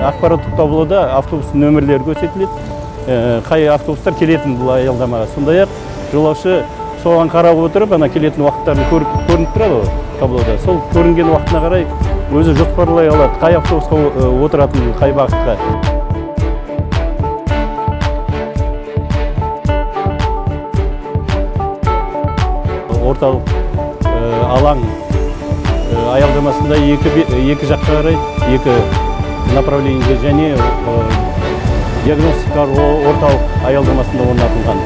Ақпараттық таблода автобустың нөмірлері көрсетіледі, қай автобустар келетін бұл аялдамаға. Сондай-ақ жолаушы соған қарап отырып, ана келетін уақыттарын көрініп тұрады таблода. Сол көрінген уақытына қарай өзі жоспарлай алады, қай автобусқа отыратын, қай бағытқа. Орталық алаң аялдамасында екі жаққа қарай, екі направлениеде және диагностикалық орталық аялдамасында орнатылған.